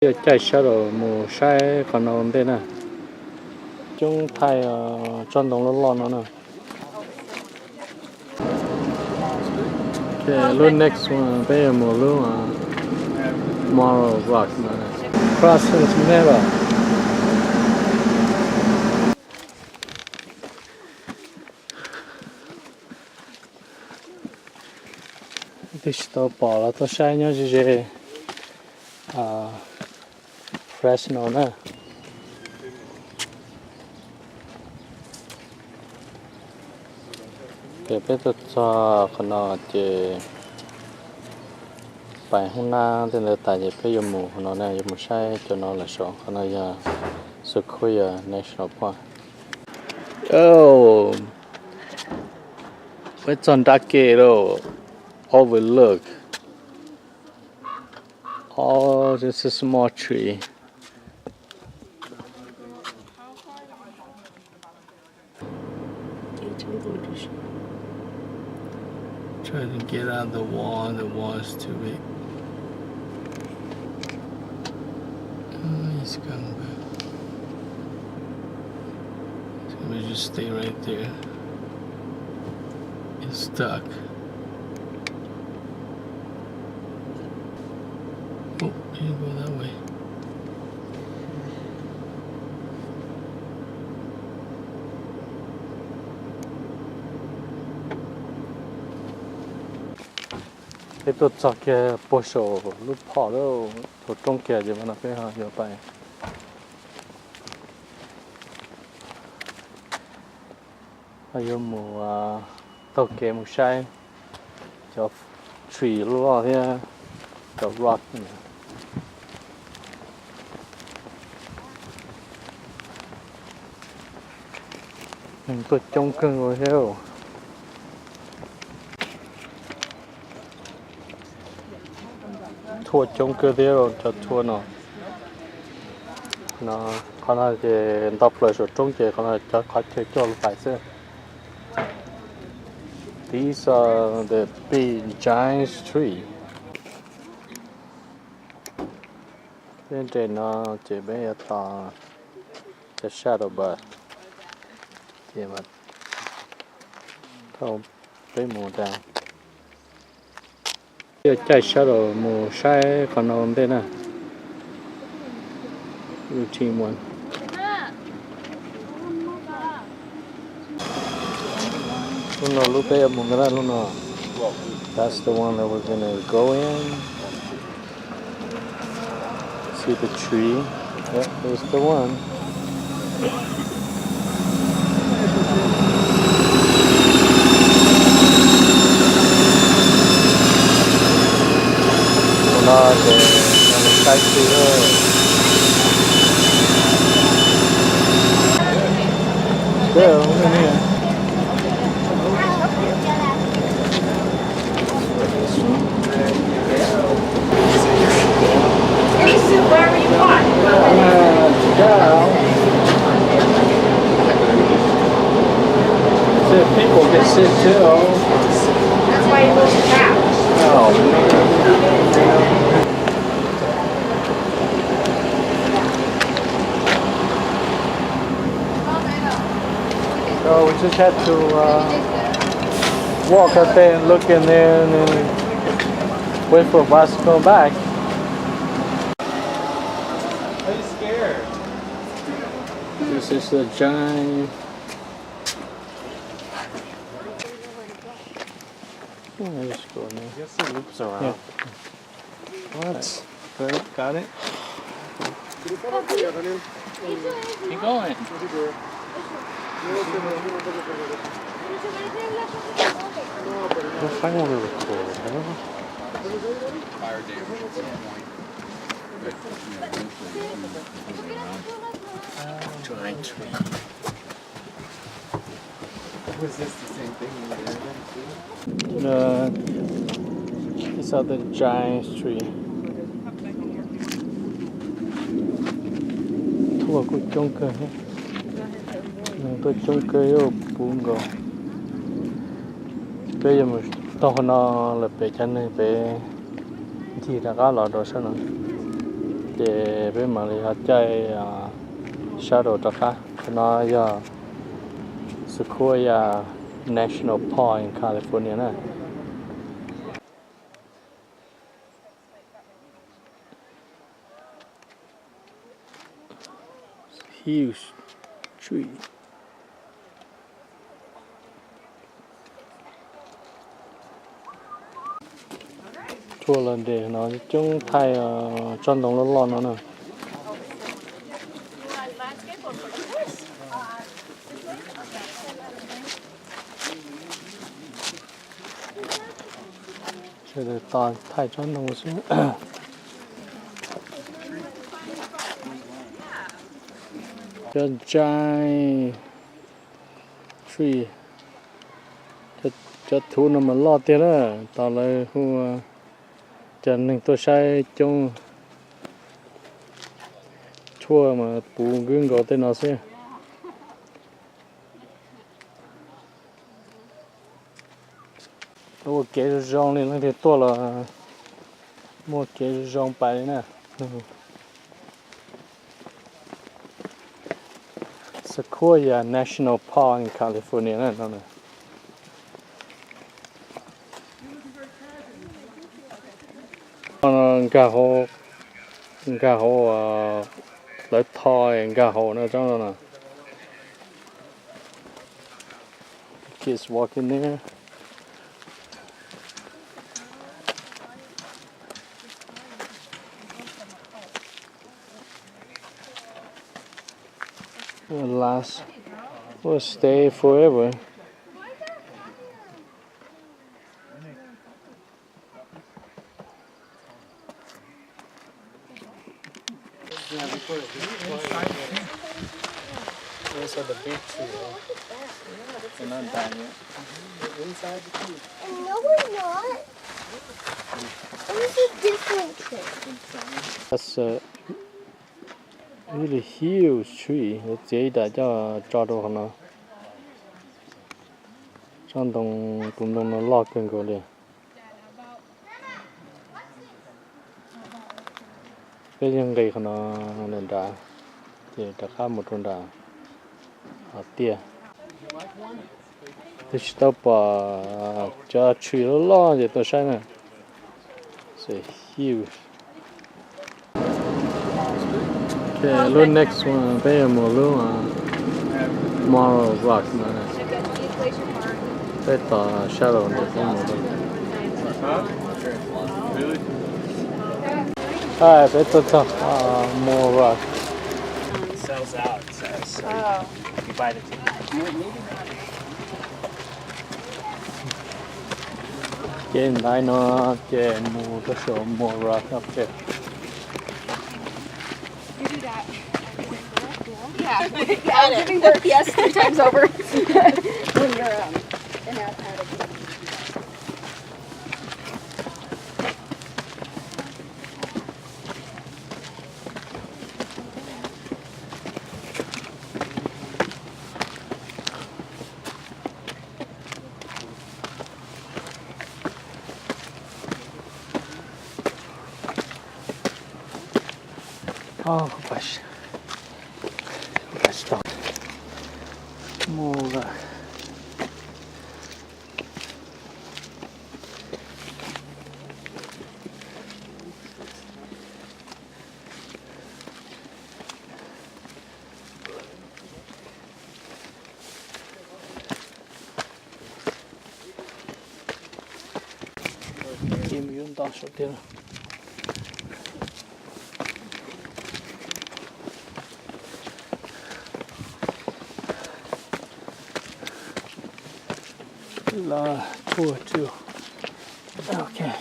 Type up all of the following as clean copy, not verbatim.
giờ chạy xe rồi mù sai còn nó bên nè chúng thay trong đồng lo nó nè cái luôn next one bây giờ mù luôn moral rock mà crossing never thì tao bỏ là tao sai nhá gì fresh nó nè để biết được cho con nó chỉ bài hôm nay thì là tại vì bây giờ mù nó này giờ mù sai cho nó là số con nó giờ Sequoia National Park. Oh, it's on that gate overlook. Oh, just a small tree. Try to get out the wall. The wall is too big. Oh, he's coming back. He's gonna just stay right there. He's stuck. Oh, you go that way. cái tôi chọn cái bộ sổ lúc bỏ đâu thuộc trong kia gì mà nó phải hàng nhiều bài hay là mùa tàu kia mùa sai cho tree lúc đó thì cho rock này mình tôi trong cơn rồi theo thua trong cơ thể rồi cho thua nó con là cái đập lại rồi trong cái con là cho khó chơi cho phải chứ. These are the big giant tree. Bên trên nó chỉ bé to the shadow but thì mà không bé mù down. Giờ chạy xe rồi mù sai còn nó bên nè routine one. Lúc nào lúc đấy mù ra lúc nào that's the one that we're gonna go in. See the tree. Yep, there's the one. Nó để nó cái gì thôi. Still, in here. Wherever you want. Down. So people can sit too. That's why you move the couch. Oh. So we just had to walk out there and look in there and then wait for a bus to go back. Are you scared? This is the giant. Let's go now. I guess it loops around. Yeah. What? Good. Got it? Keep going. We'll find one to record. I don't know. Fire damage at some point. But, Giant tree. Was this the same thing in the internet? These are the giant tree. Thua của trong cơ hết. Tôi trong cơ yêu buông rồi. Bây giờ mình tao nó là bé chân này bé gì là cá lọt rồi sao nữa. để bên mà đi chơi shadow đó cả nó giờ Sequoia National Park in California nè. Huge tree. Chua lần để nó chúng thay trong đồng nó lon nó nè. Sẽ để toàn thay trong đồng xuống. Chân trai tree cho thu nó mà lo tiền đó tao lại hua chân nên tôi sai trong chua mà bù gương gọi tên nó xem tôi kể rong lên thì tôi là một cái rong bài nè. Sequoia National Park in California nè nó nè. Gà hồ lấy thoi gà hồ nó trong đó nè. Kids walking there. Will stay forever. Those are the big trees. They're not dying yet. Inside the tree. No, we're not. It's a different tree. That's a really huge tree. It's dễ đã cho đồ nó. Trong đồng cùng đồng nó lọt gần cổ liền. Cái những cái nó nên đã thì đã khá một con đã ở tia. Thì stop cho tree lo thì tôi sai nè. So huge. Okay, look next one. Bây giờ một lúc Morro Rock mà này. Đây tỏ shadow này không một đâu. Hi, better more rock. Sells out, it says. So you buy the ticket. Trên đây nó trên mua cái số more rock up there. You do that. Yeah. Yeah, giving birth, yes, 3 times over. When you're an addict. Oh gosh. Let's stop. More rock. Kim Yun Da số tiền. Tour too. Okay.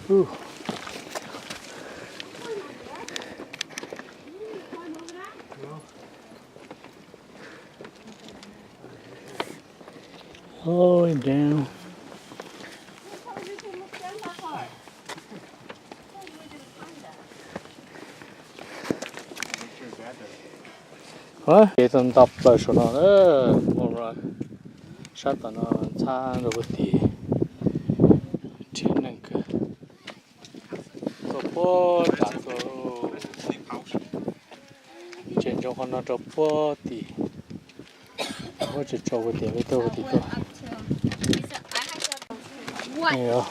Ooh. All the way down. Hả? Cái tầm tập bởi số nó all right. Sát tao nó xa rồi thì trên nâng cơ có con nó cho bó thì có chỉ cho cái tiền với tôi thì thôi nhiều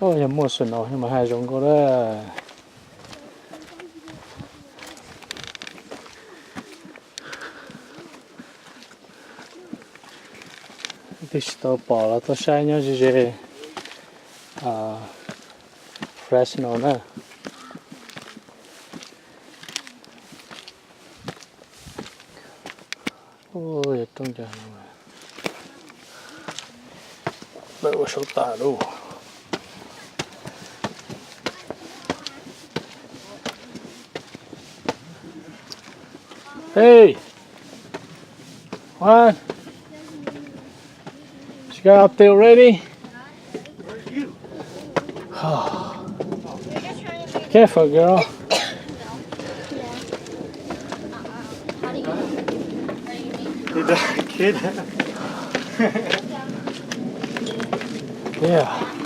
ôi em mua sườn nhưng mà hai giống có đó thì tôi bỏ là tôi sai nhau gì fresh nó nè ôi trong giờ này bây giờ số tả luôn hey what you got up there ready careful girl Kid. yeah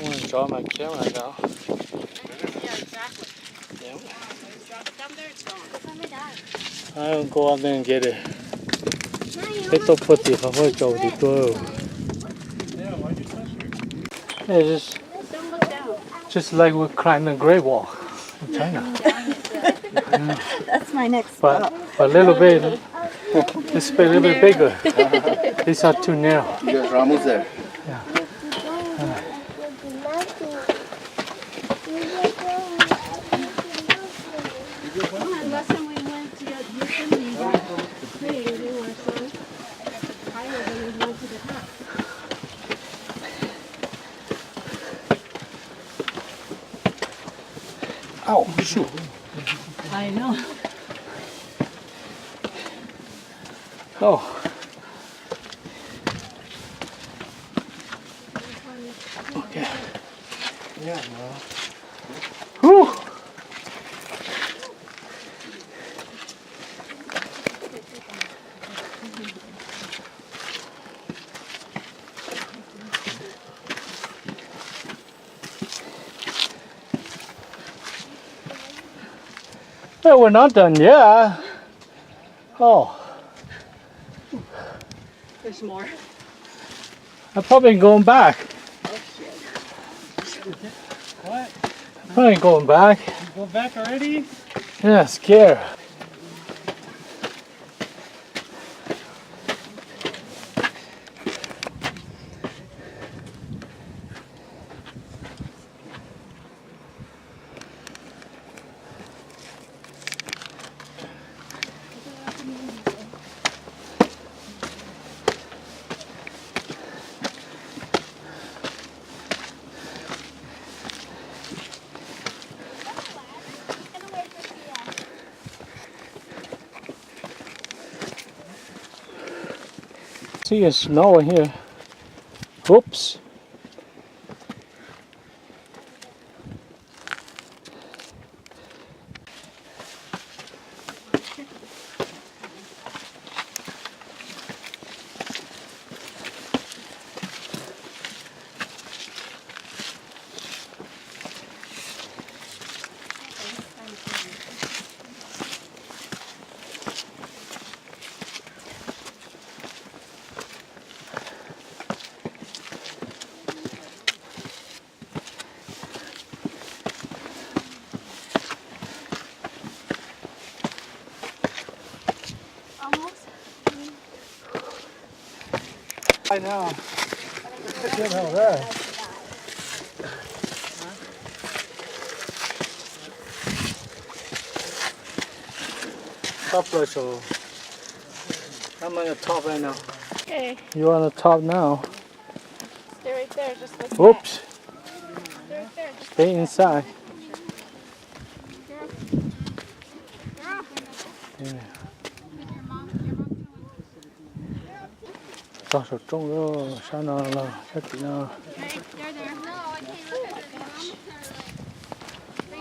I want to draw my camera now. Yeah, exactly. Yeah. Drop it down there, it's gone. I'll go up there and get it. Ito puti pa ho chow dito. Yeah, why'd you touch her? It's Don't look down. just like we're climbing the Great Wall in China. That's my next But a little bit, this a little bit bigger. These are too narrow. There's Ramos there. Last time we went to Yosemite, they were so higher than we went to the top. Ow, shoot. I know. Oh. Okay. Yeah, well. Whew. Well, we're not done yet. Oh, There's more. I'm probably going back. What? I ain't going back. Go back already? Yeah, scared. See, it's snowing here. Oops. Almost. Right now. Get over there. Top Rachel. I'm on the top right now. Okay, You're on the top now. stay right there, just like Oops. Stay right there. Stay inside. Yeah. Cho số trông rồi, sao nó là chắc gì nó.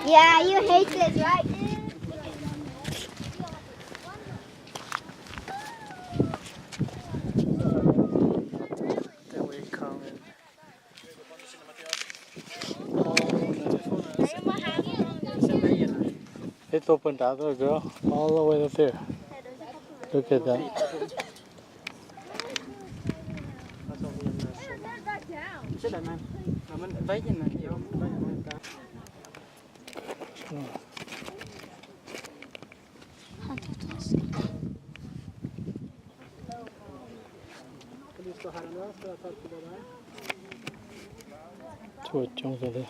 Yeah, you hate this, right? There we come in. It's opened out there, girl, all the way up there. Look at that. To a jungle there.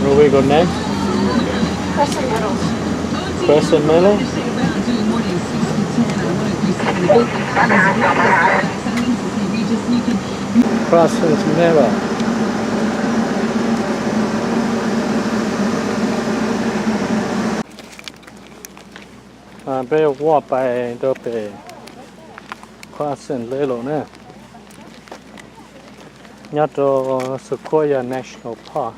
Where we go next? Crescent Meadows. Crescent Meadows? Crescent Meadows. Bây giờ qua bài đó về Crescent Meadows nè. Nhớ cho Sequoia National Park.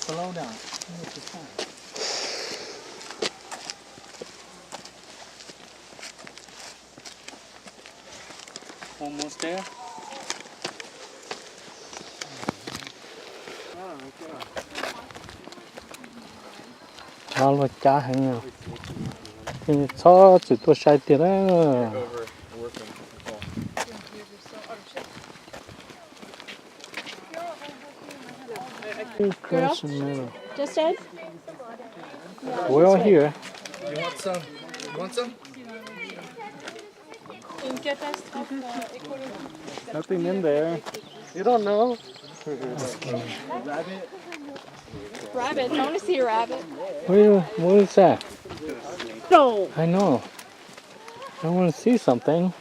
Slow down. Almost there. Nó là cá hàng nào. Thì cho chỉ tôi sai tiền đó. Crescent Meadows. Just Ed? We're all here. You want some? You want some? Nothing in there. You don't know. Rabbit. I want to see a rabbit. What is that? No. I know. I want to see something.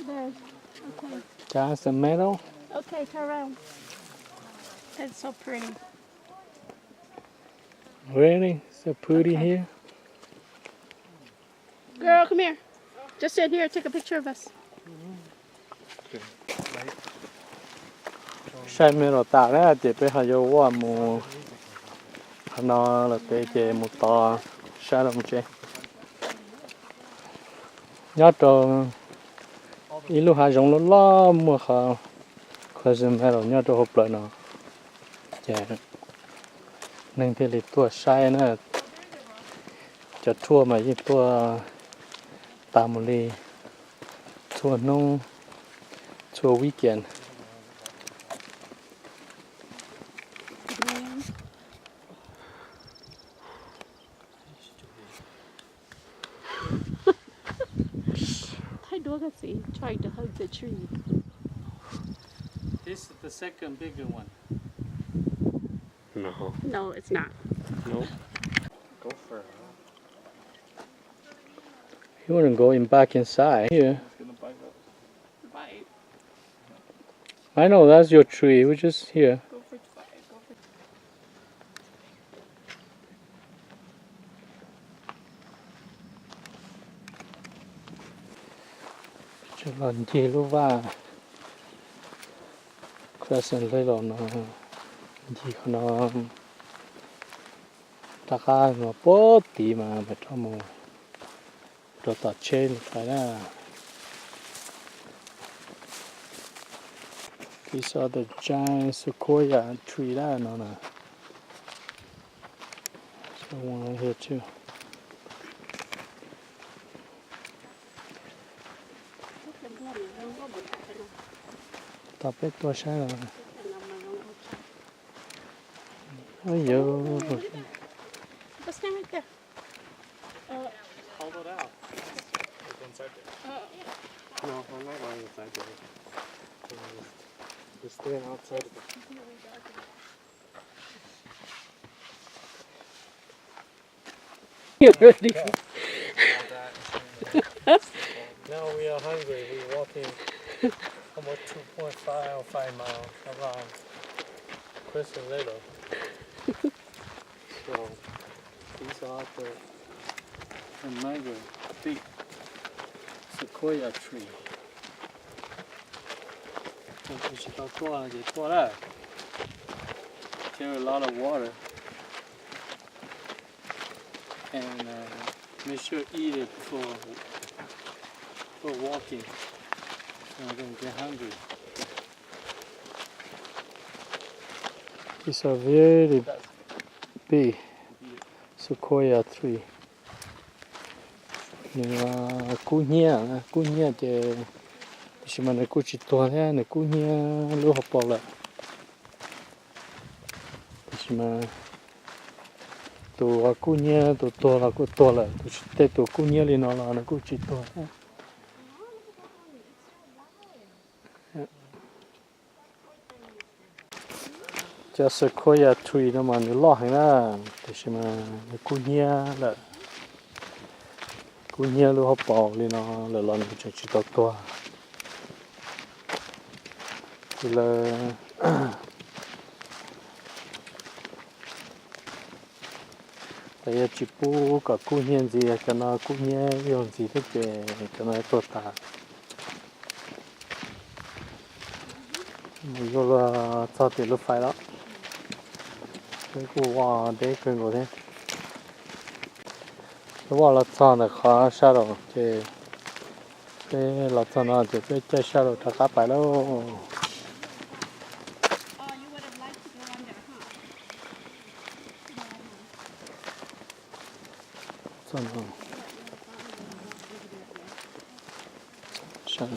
There. Okay. That's a meadow. Okay, turn around. That's so pretty. Really? So pretty here. Girl, come here. Just sit here. Take a picture of us. Sai meadow tạo ra chỉ phải học vô qua mùa nó là cái chế một to sai đồng chế. Nhớ cho ilu hà giống nó lo mua khờ Crescent Meadows nhớ cho hộp lại nó chế nên thì lịch tua sai nữa cho thua mà như tua tạm một ly thua nông thua weekend. Hi, Dorothy, trying to hug the tree. This is the second bigger one. No. No, it's not. Nope. Go for it. You wouldn't go in back inside here. Bite. I know that's your tree. We're just here. Go for 5. Go for Cho lần gì lúc va Crescent lấy rồi nó gì nó ta khai nó bó tí mà phải cho mù rồi tọt trên phải là these are the giant sequoia tree đó nó nè. So one right here too. Tập hết tua sai rồi. Ôi dồi. Let's stand right there. Hold it out. It's inside there. No, I'm not going inside there. Just staying outside of it. Ready? Now we are hungry. We're walking almost 2.5 or 5 miles around Crystal Little. So these are the mango, big sequoia tree. Carry a lot of water and make sure eat it for walking. So I don't get hungry. These are very big sequoia tree. Nhưng mà cú nhia thì chỉ mà nó cú chỉ to thế này cú nhia lúa hộp bò lại. Chỉ mà tụ cú nhia tụ to là cú to lại, tụ chỉ tụ cú nhia lên nó là cú chỉ to thế. Cho sequoia tree nó mà nó lo hàng đó, chỉ mà cú nhia lại. Cú nhia lúa hộp bò lên nó là lần chỉ to. Thì là tại vì chỉ bù cả cú nhiên gì cho nó cú nhiên dùng gì thế để cho nó tốt ta mình vô là cho tiền lúc phải đó cái cú hoa để cái ngồi thế cái hoa là cho nó khó sao rồi thì cái là cho nó thì cái chơi sao rồi thằng cá phải đâu cho nó sao